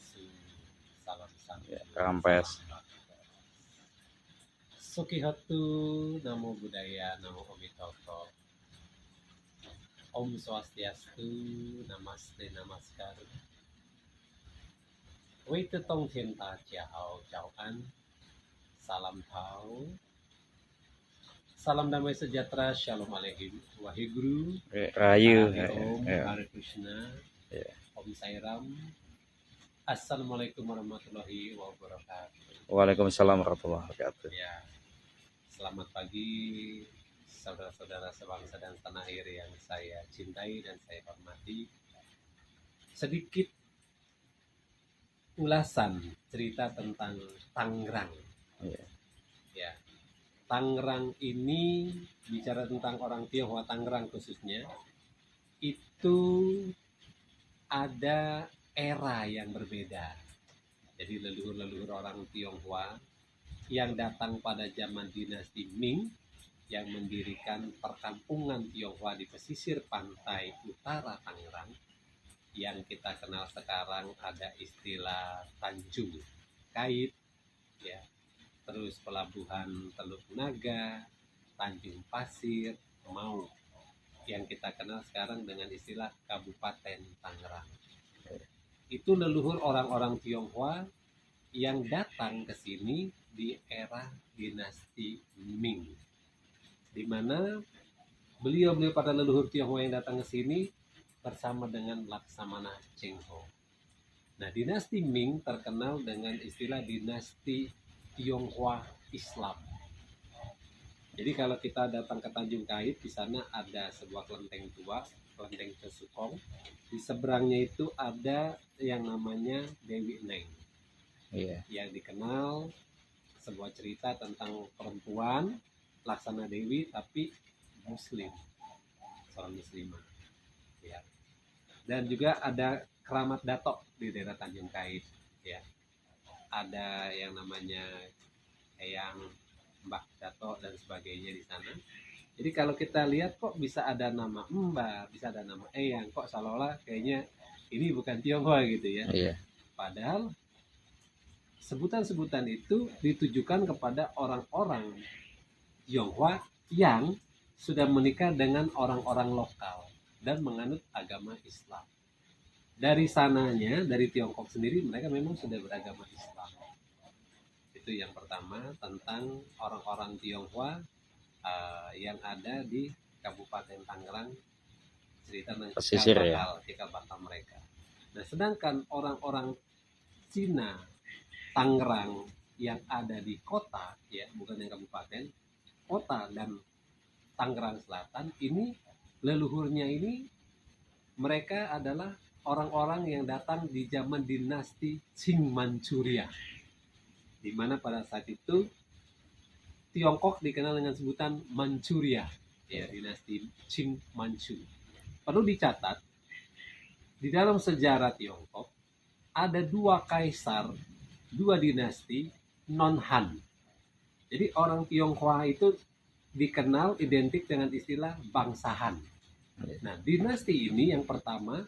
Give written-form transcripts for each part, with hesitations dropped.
Swastiastu, salam satu, Ya, Rampes. Sukihotu, Namo Buddhaya, Namo Amitabha. Om Swastiastu, Namaste, Namaskar. Wei Tetong Thiên Ta Chia Hao Chào An. Salam Tao. Salam damai sejahtera, Shalom Aleichem, Waheguru, Rayu. Hare Om, Ya. Hare Krishna, Ya. Om Sairam. Assalamualaikum warahmatullahi wabarakatuh. Waalaikumsalam warahmatullahi wabarakatuh. Ya, selamat pagi saudara-saudara sebangsa dan tanah air yang saya cintai dan saya hormati. Sedikit ulasan cerita tentang Tangerang. Ya. Ya, Tangerang ini bicara tentang orang Tionghoa Tangerang khususnya, itu ada era yang berbeda. Jadi leluhur-leluhur orang Tionghoa yang datang pada zaman dinasti Ming yang mendirikan perkampungan Tionghoa di pesisir pantai utara Tangerang yang kita kenal sekarang ada istilah Tanjung Kait, ya, terus pelabuhan Teluk Naga, Tanjung Pasir, Mau, yang kita kenal sekarang dengan istilah Kabupaten Tangerang. Itu leluhur orang-orang Tionghoa yang datang ke sini di era dinasti Ming, di mana beliau-beliau pada leluhur Tionghoa yang datang ke sini bersama dengan Laksamana Cheng Ho. Nah, dinasti Ming terkenal dengan istilah dinasti Tionghoa Islam. Jadi kalau kita datang ke Tanjung Kait, di sana ada sebuah kelenteng tua, kelenteng Cesukong. Di seberangnya itu ada yang namanya Dewi Neng. Iya. Yang dikenal sebuah cerita tentang perempuan Laksana Dewi tapi Muslim, seorang Muslimah. Ya. Dan juga ada keramat datok di daerah Tanjung Kait. Ya. Ada yang namanya Eyang Mbah Dato dan sebagainya di sana. Jadi kalau kita lihat kok bisa ada nama Mbah, bisa ada nama Eyang, kok seolah-olah kayaknya ini bukan Tionghoa gitu ya. Iya. Padahal sebutan-sebutan itu ditujukan kepada orang-orang Tionghoa yang sudah menikah dengan orang-orang lokal dan menganut agama Islam. Dari sananya, dari Tiongkok sendiri, mereka memang sudah beragama Islam. Itu yang pertama tentang orang-orang Tionghoa yang ada di Kabupaten Tangerang, cerita tentang Pesisir, cikal bakal mereka. Nah, sedangkan orang-orang Cina Tangerang yang ada di kota, ya, bukan yang kabupaten, kota dan Tangerang Selatan, ini leluhurnya ini mereka adalah orang-orang yang datang di zaman dinasti Qing Manchuria, di mana pada saat itu Tiongkok dikenal dengan sebutan Manchuria, ya, dinasti Qing Manchu. Perlu dicatat, di dalam sejarah Tiongkok ada dua kaisar, dua dinasti non-Han. Jadi orang Tionghoa itu dikenal identik dengan istilah bangsa Han. Nah, dinasti ini yang pertama,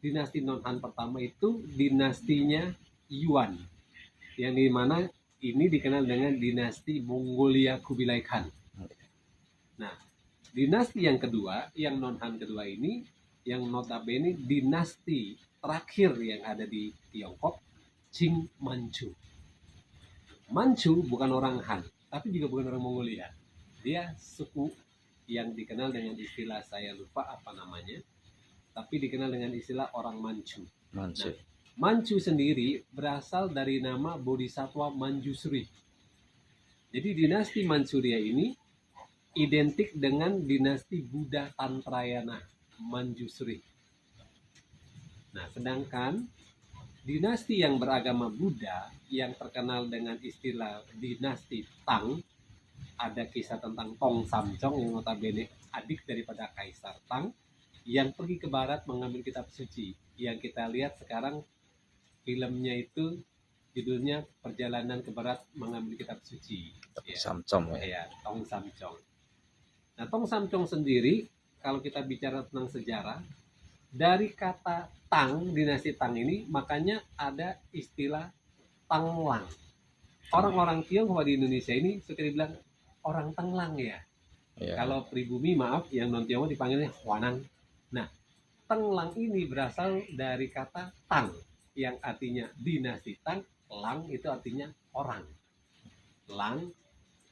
dinasti non-Han pertama itu dinastinya Yuan, yang dimana ini dikenal dengan dinasti Mongolia Kubilai Khan. Nah, dinasti yang kedua, yang non-Han kedua ini, yang notabene dinasti terakhir yang ada di Tiongkok, Qing Manchu. Manchu bukan orang Han, tapi juga bukan orang Mongolia. Dia suku yang dikenal dengan istilah, saya lupa apa namanya, tapi dikenal dengan istilah orang Manchu. Nah, Manchu sendiri berasal dari nama Bodhisattva Manjusri. Jadi dinasti Manchuria ini identik dengan dinasti Buddha Tantrayana Manjusri. Nah, sedangkan dinasti yang beragama Buddha yang terkenal dengan istilah dinasti Tang, ada kisah tentang Tong Samcong yang notabene adik daripada Kaisar Tang yang pergi ke barat mengambil kitab suci. Yang kita lihat sekarang filmnya itu judulnya Perjalanan ke Barat Mengambil Kitab Suci. Samcong, ya, Tong Samcong. Nah, Tong Samcong sendiri, kalau kita bicara tentang sejarah, Dari kata Tang, dinasti Tang ini, makanya ada istilah Tanglang. Orang-orang Tionghoa di Indonesia ini suka dibilang orang Tenglang ya. Iya. Kalau pribumi, maaf, yang non Tionghoa dipanggilnya Huanang. Nah, Tenglang ini berasal dari kata Tang, yang artinya dinasti Tang. Lang itu artinya orang. Lang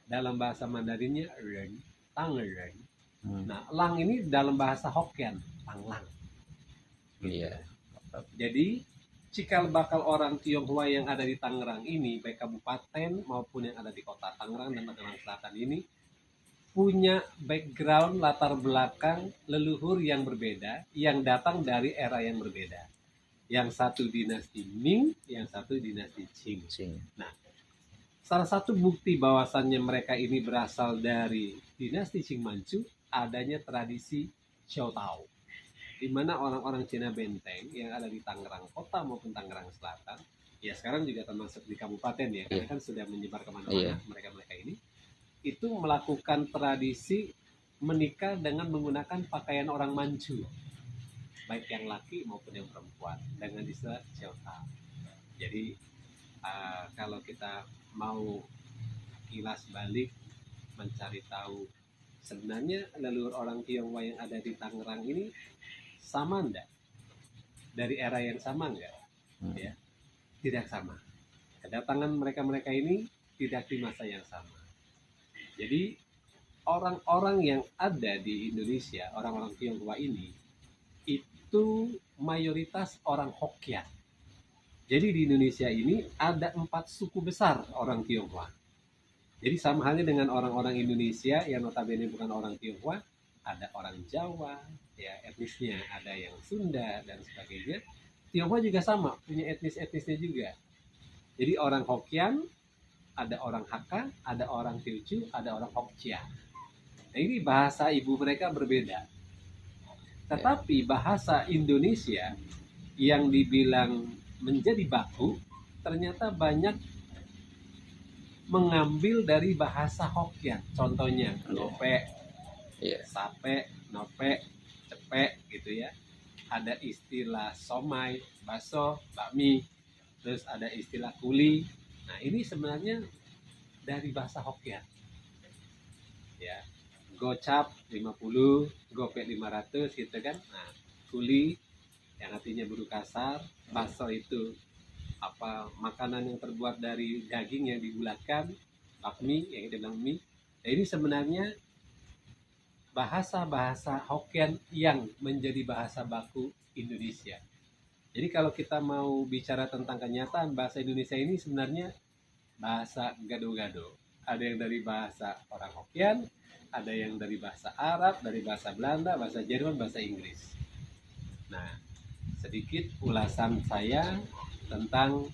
dalam bahasa Mandarinnya Ren, Tang Ren. Nah, Lang ini dalam bahasa Hokkien, Tanglang. Iya. Jadi cikal bakal orang Tionghoa yang ada di Tangerang ini, baik kabupaten maupun yang ada di kota Tangerang dan Tangerang Selatan ini, punya background latar belakang leluhur yang berbeda, yang datang dari era yang berbeda. Yang satu dinasti Ming, yang satu dinasti Qing. Nah, salah satu bukti bahwasannya mereka ini berasal dari dinasti Qing Manchu, adanya tradisi Xiao Tao, di mana orang-orang Cina Benteng yang ada di Tangerang Kota maupun Tangerang Selatan, ya sekarang juga termasuk di kabupaten ya, karena kan sudah menyebar kemana-mana mereka-mereka ini, itu melakukan tradisi menikah dengan menggunakan pakaian orang Manchu, baik yang laki maupun yang perempuan, dengan istilah Xiao Tao. Jadi kalau kita mau kilas balik mencari tahu sebenarnya leluhur orang Tionghoa yang ada di Tangerang ini sama enggak? Dari era yang sama enggak? Ya, tidak sama. Kedatangan mereka-mereka ini tidak di masa yang sama. Jadi orang-orang yang ada di Indonesia, orang-orang Tionghoa ini, itu mayoritas orang Hokkien. Jadi di Indonesia ini ada 4 suku besar orang Tionghoa. Jadi sama halnya dengan orang-orang Indonesia yang notabene bukan orang Tionghoa, ada orang Jawa, ya etnisnya, ada yang Sunda dan sebagainya. Tionghoa juga sama, punya etnisnya juga. Jadi orang Hokkien, ada orang Hakka, ada orang Teochew, ada orang Hokcia. Nah, ini bahasa ibu mereka berbeda. Tetapi bahasa Indonesia yang dibilang menjadi baku, ternyata banyak mengambil dari bahasa Hokkien. Contohnya, lope, sape, nope, cepek gitu ya. Ada istilah somai, baso, bakmi, terus ada istilah kuli. Nah, ini sebenarnya dari bahasa Hokkien. Ya, gocap 50, gopek 500 gitu kan. Nah, kuli yang artinya buruh kasar, baso itu apa makanan yang terbuat dari daging yang dibulatkan, bakmi yang kita bilang mie. Nah, ini sebenarnya bahasa-bahasa Hokkien yang menjadi bahasa baku Indonesia. Jadi kalau kita mau bicara tentang kenyataan, bahasa Indonesia ini sebenarnya bahasa gado-gado. Ada yang dari bahasa orang Hokkien, ada yang dari bahasa Arab, dari bahasa Belanda, bahasa Jerman, bahasa Inggris. Nah, sedikit ulasan saya tentang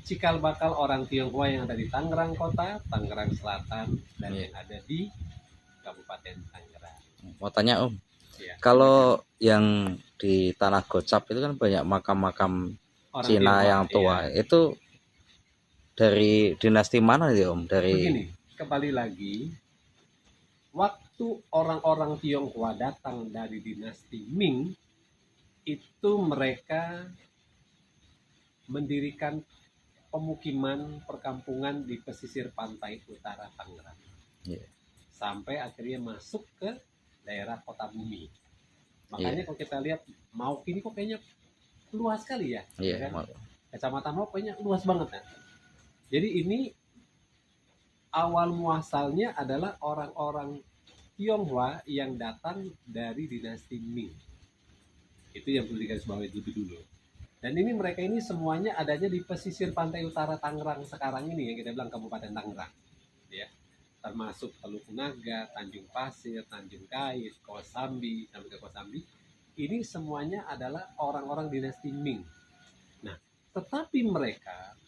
cikal bakal orang Tionghoa yang ada di Tangerang Kota, Tangerang Selatan, dan yang ada di Kabupaten Tangerang. Mau tanya Om, kalau yang di Tanah Gocap itu kan banyak makam-makam Cina Tionghoa yang tua, itu dari dinasti mana nih Om? Dari begini, kembali lagi, waktu orang-orang Tionghoa datang dari dinasti Ming, itu mereka mendirikan pemukiman perkampungan di pesisir pantai utara Tangerang. Sampai akhirnya masuk ke daerah Kota Bumi. Makanya kalau kita lihat Mauk ini kok kayaknya luas sekali ya. Kan? Kecamatan Mauk kayaknya luas banget kan. Jadi ini awal muasalnya adalah orang-orang Tionghoa yang datang dari dinasti Ming. Itu yang perlu digarisbawahi dulu. Dan ini mereka ini semuanya adanya di pesisir pantai utara Tangerang sekarang ini yang kita bilang Kabupaten Tangerang. Ya. Termasuk Teluk Naga, Tanjung Pasir, Tanjung Kait, Kosambi, sampai ke Kosambi. Ini semuanya adalah orang-orang dinasti Ming. Nah, tetapi mereka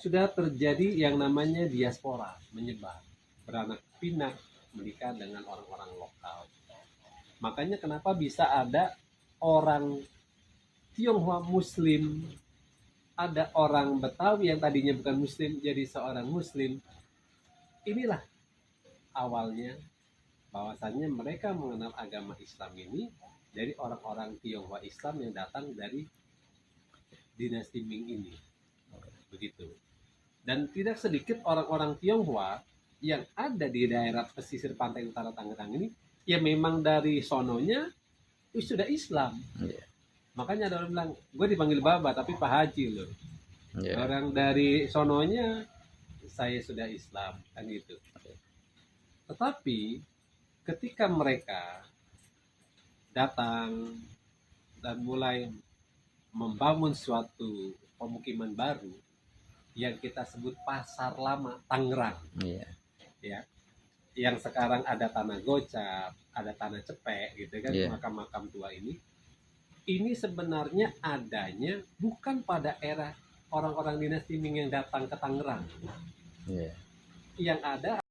sudah terjadi yang namanya diaspora, menyebar, beranak pinak, menikah dengan orang-orang lokal. Makanya kenapa bisa ada orang Tionghoa Muslim, ada orang Betawi yang tadinya bukan Muslim jadi seorang Muslim. Inilah awalnya bahwasannya mereka mengenal agama Islam ini dari orang-orang Tionghoa Islam yang datang dari dinasti Ming ini, begitu. Dan tidak sedikit orang-orang Tionghoa yang ada di daerah pesisir pantai utara Tangerang ini, ya memang dari sononya sudah Islam. Iya. Makanya ada orang bilang, gue dipanggil Baba tapi Pak Haji loh. Iya. Orang dari sononya saya sudah Islam, kan gitu. Tetapi ketika mereka datang dan mulai membangun suatu pemukiman baru yang kita sebut Pasar Lama Tangerang, Iya. ya, yang sekarang ada tanah gocap, ada tanah cepek, gitu kan, Iya. makam-makam tua ini sebenarnya adanya bukan pada era orang-orang dinasti Ming yang datang ke Tangerang. Iya. Yang ada